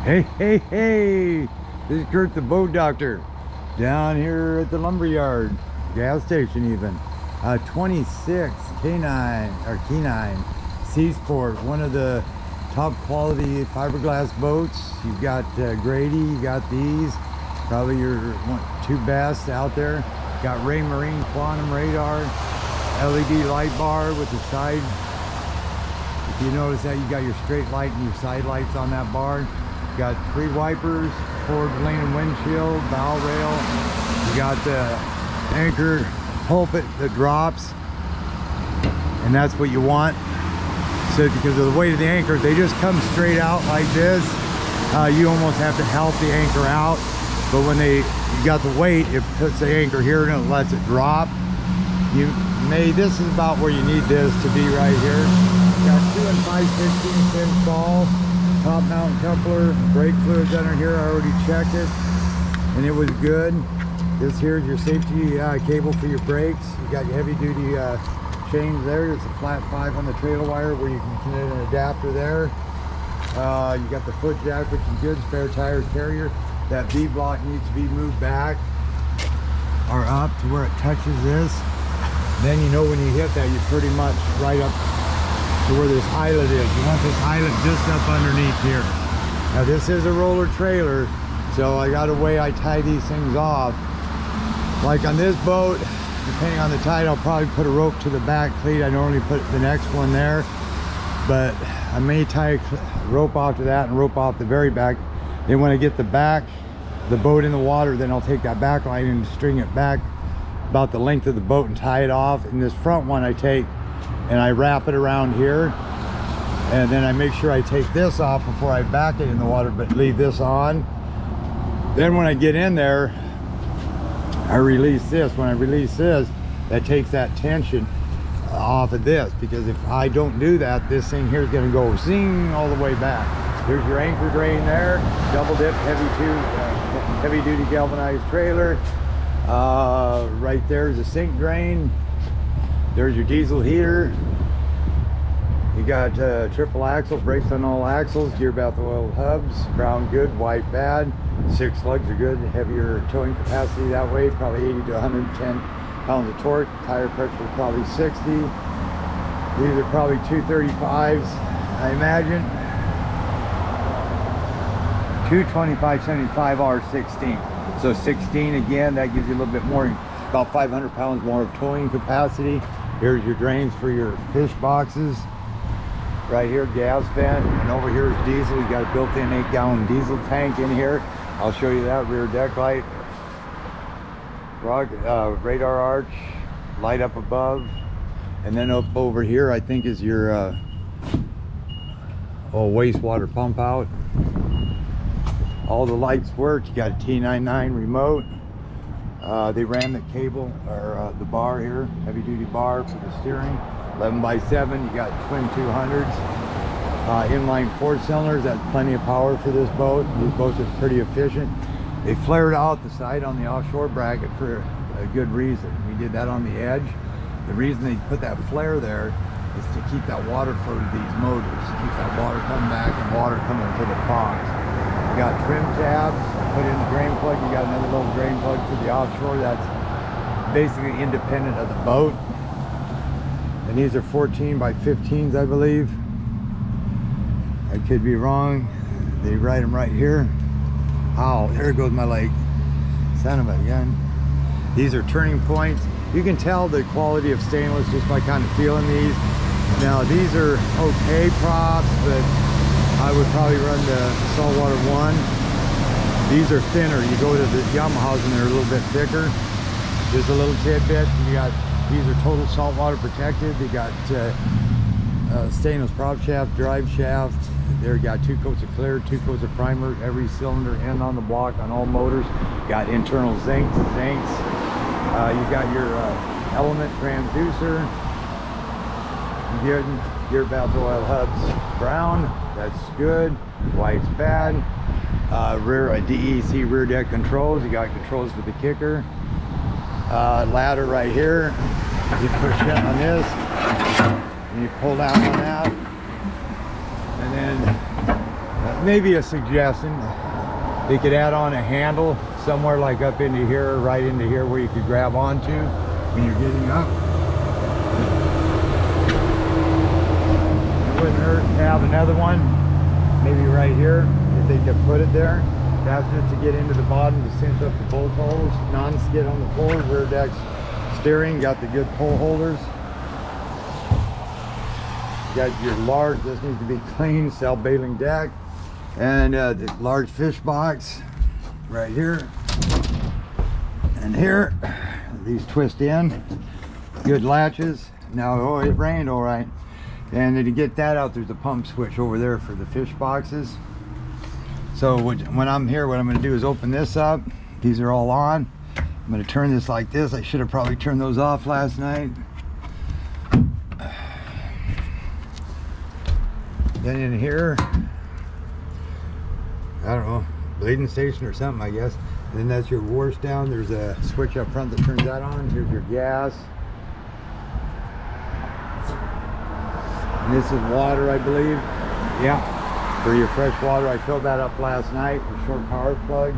Hey, this is Kurt the boat doctor down here at the lumberyard, gas station even. 26 K9 Seasport, one of the top quality fiberglass boats. You've got Grady, you got these, probably your two best out there. Got Marina quantum radar, LED light bar with the side. If you notice that, you got your straight light and your side lights on that bar. You got 3 wipers, forward leaning windshield, bow rail. You got the anchor pulpit that drops, and that's what you want. So because of the weight of the anchor, they just come straight out like this. You almost have to help the anchor out, but when you got the weight, it puts the anchor here and it lets it drop. This is about where you need this to be right here. Got 2 and 5/16 inch ball, top mount coupler, brake fluids under here. I already checked it and it was good. This here is your safety cable for your brakes. You got your heavy duty chains there. There's a flat 5 on the trailer wire where you can connect an adapter there. You got the foot jack, which is good, spare tire carrier. That V block needs to be moved back or up to where it touches this. Then you know when you hit that, you're pretty much right up to where this eyelet is. You want this eyelet just up underneath here. Now this is a roller trailer, so I got a way I tie these things off. Like on this boat, depending on the tide, I'll probably put a rope to the back cleat. I normally put the next one there, but I may tie a rope off to that and rope off the very back. Then when I get the boat in the water, then I'll take that back line and string it back about the length of the boat and tie it off. And this front one I take and I wrap it around here, and then I make sure I take this off before I back it in the water, but leave this on. Then when I get in there, I release this. When I release this, that takes that tension off of this, because if I don't do that, this thing here is going to go zing all the way back. There's your anchor drain there, double dip heavy duty galvanized trailer. Right there is a sink drain. There's your diesel heater. You got triple axle, brakes on all axles, gear bath oil hubs, brown good, white bad. 6 lugs are good, heavier towing capacity that way, probably 80 to 110 pounds of torque. Tire pressure is probably 60. These are probably 235s, I imagine. 225/75 R16. So 16 again, that gives you a little bit more, about 500 pounds more of towing capacity. Here's your drains for your fish boxes. Right here, gas vent, and over here is diesel. You got a built-in 8-gallon diesel tank in here. I'll show you that. Rear deck light, radar arch, light up above, and then up over here I think is your wastewater pump out. All the lights work. You got a T99 remote. They ran the cable, or the bar here, heavy duty bar for the steering. 11x7, you got twin 200s. Inline 4-cylinders, that's plenty of power for this boat. These boats are pretty efficient. They flared out the side on the offshore bracket for a good reason. We did that on the edge. The reason they put that flare there is to keep that water flow to these motors. Keep that water coming back and water coming to the ponds. You got trim tabs, put in the drain plug. You got another little drain plug for the offshore that's basically independent of the boat. And these are 14x15s, I believe. I could be wrong. They write them right here. Oh, there goes my leg. Son of a gun. These are turning points. You can tell the quality of stainless just by kind of feeling these. Now these are okay props, but I would probably run the saltwater 1. These are thinner. You go to the Yamahas and they're a little bit thicker. Just a little tidbit. These are total saltwater protected. They got stainless prop shaft, drive shaft. There you got 2 coats of clear, 2 coats of primer, every cylinder end on the block on all motors. Got internal zincs. You got your element transducer. Gear bath oil hubs brown, that's good. White's bad. Rear DEC rear deck controls. You got controls for the kicker. Ladder right here. You push down on this, and you pull down on that, and then that maybe a suggestion. They could add on a handle somewhere like up into here, right into here, where you could grab onto when you're getting up. It wouldn't hurt to have another one, maybe right here, if they could put it there. That's just to get into the bottom to cinch up the bolt holes. Non-skid on the floor, rear deck steering, got the good pole holders. You got your large, this needs to be clean, self-bailing deck. And the large fish box right here. And here, these twist in. Good latches. Now, oh, it rained all right. And then to get that out, there's a pump switch over there for the fish boxes. So when I'm here, what I'm going to do is open this up. These are all on. I'm going to turn this like this. I should have probably turned those off last night. Then in here, I don't know, bleeding station or something, I guess. And then that's your wash down. There's a switch up front that turns that on. Here's your gas. And this is water, I believe. Yeah. For your fresh water, I filled that up last night with short power plug.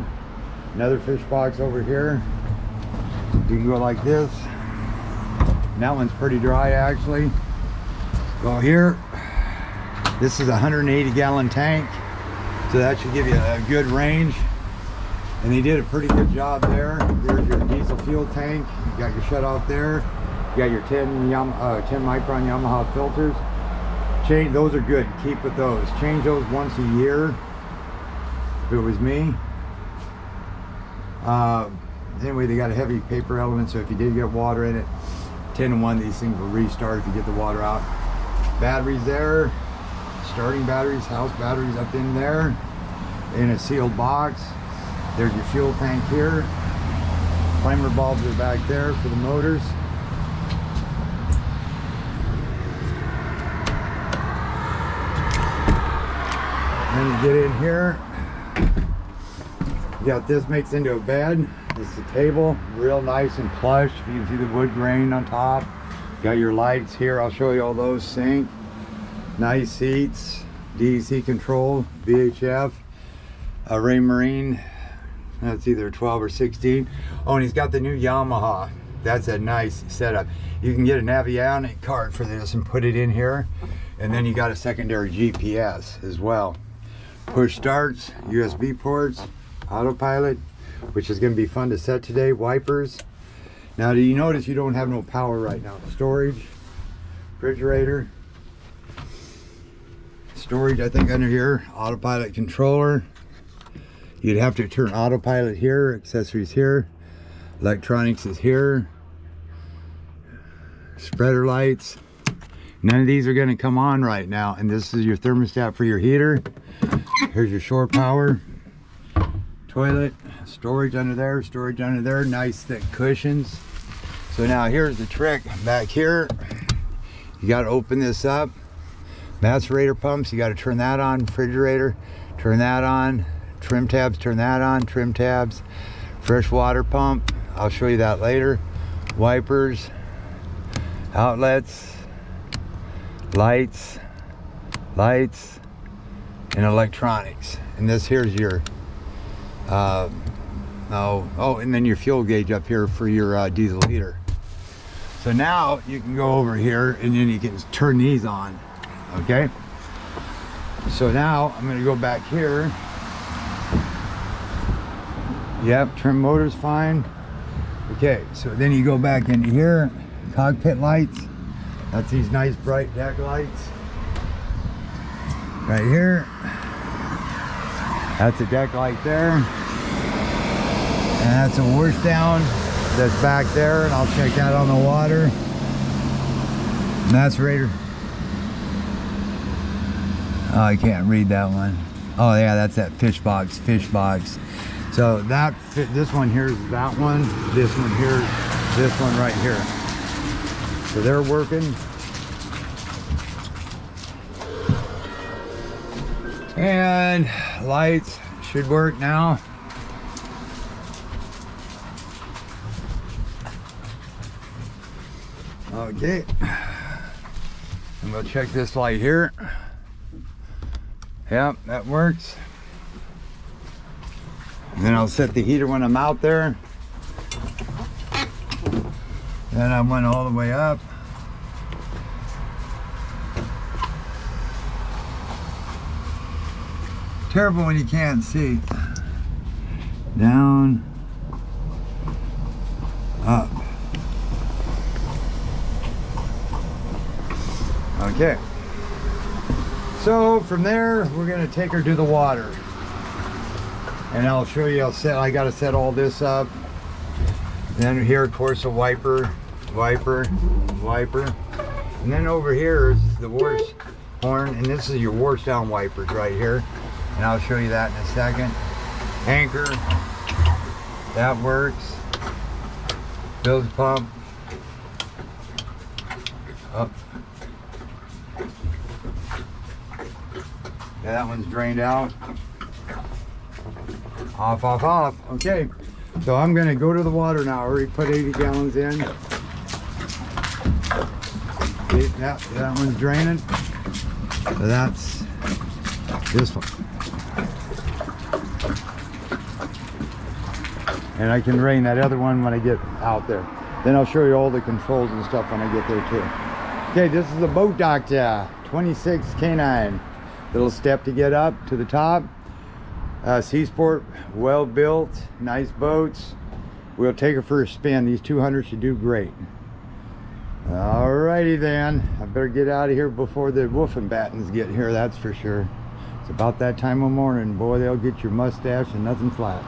Another fish box over here. You can go like this. And that one's pretty dry actually. Go here. This is a 180-gallon tank, so that should give you a good range. And they did a pretty good job there. There's your diesel fuel tank. You got your shut off there. You got your 10 micron Yamaha filters. Those are good. Keep with those. Change those once a year if it was me. Anyway, they got a heavy paper element, so if you did get water in it, 10 to 1, these things will restart if you get the water out. Batteries there, starting batteries, house batteries up in there in a sealed box. There's your fuel tank here. Primer bulbs are back there for the motors. Then you get in here, you got this makes into a bed. This is a table, real nice and plush. You can see the wood grain on top. Got your lights here, I'll show you all those. Sink, nice seats, DEC control, VHF, Marina, that's either 12 or 16. Oh, and he's got the new Yamaha. That's a nice setup. You can get a Navionic card for this and put it in here. And then you got a secondary GPS as well. Push starts, USB ports, autopilot, which is going to be fun to set today. Wipers. Now, do you notice you don't have no power right now? Storage, refrigerator, storage, I think under here, autopilot controller. You'd have to turn autopilot here, accessories here, electronics is here, spreader lights. None of these are going to come on right now, and this is your thermostat for your heater. Here's your shore power, toilet, storage under there, nice thick cushions. So now here's the trick. Back here, you got to open this up. Macerator pumps, you got to turn that on. Refrigerator, turn that on. Trim tabs, turn that on. Trim tabs. Fresh water pump, I'll show you that later. Wipers, outlets, lights, and electronics. And this here's your and then your fuel gauge up here for your diesel heater. So now you can go over here and then you can turn these on. Okay, so now I'm going to go back here. Yep, trim motor's fine. Okay, so then you go back into here, cockpit lights. That's these nice bright deck lights right here. That's a deck light there, and that's a wash down that's back there, and I'll check that on the water. Macerator. Oh, I can't read that one. Oh yeah, that's that fish box. So that this one here is that one. This one here, this one right here. So they're working. And lights should work now. Okay. I'm gonna check this light here. Yep, that works. And then I'll set the heater when I'm out there. Then I went all the way up. Terrible when you can't see. Down, up. Okay. So from there, we're gonna take her to the water. And I'll show you, I gotta set all this up. Then here, of course, a wiper. And then over here is the wash horn, and this is your wash down wipers right here. And I'll show you that in a second. Anchor, that works. Bilge pump, up. Yeah, that one's drained out. Off, off, off. Okay, so I'm gonna go to the water now. I already put 80 gallons in. See, that one's draining. So that's this one. And I can drain that other one when I get out there. Then I'll show you all the controls and stuff when I get there too. Okay, this is the boat doctor, 26 K9. Little step to get up to the top. Seasport, well built, nice boats. We'll take her for a spin. These 200 should do great. Alrighty then, I better get out of here before the woofing battens get here, that's for sure. It's about that time of morning. Boy, they'll get your mustache and nothing flat.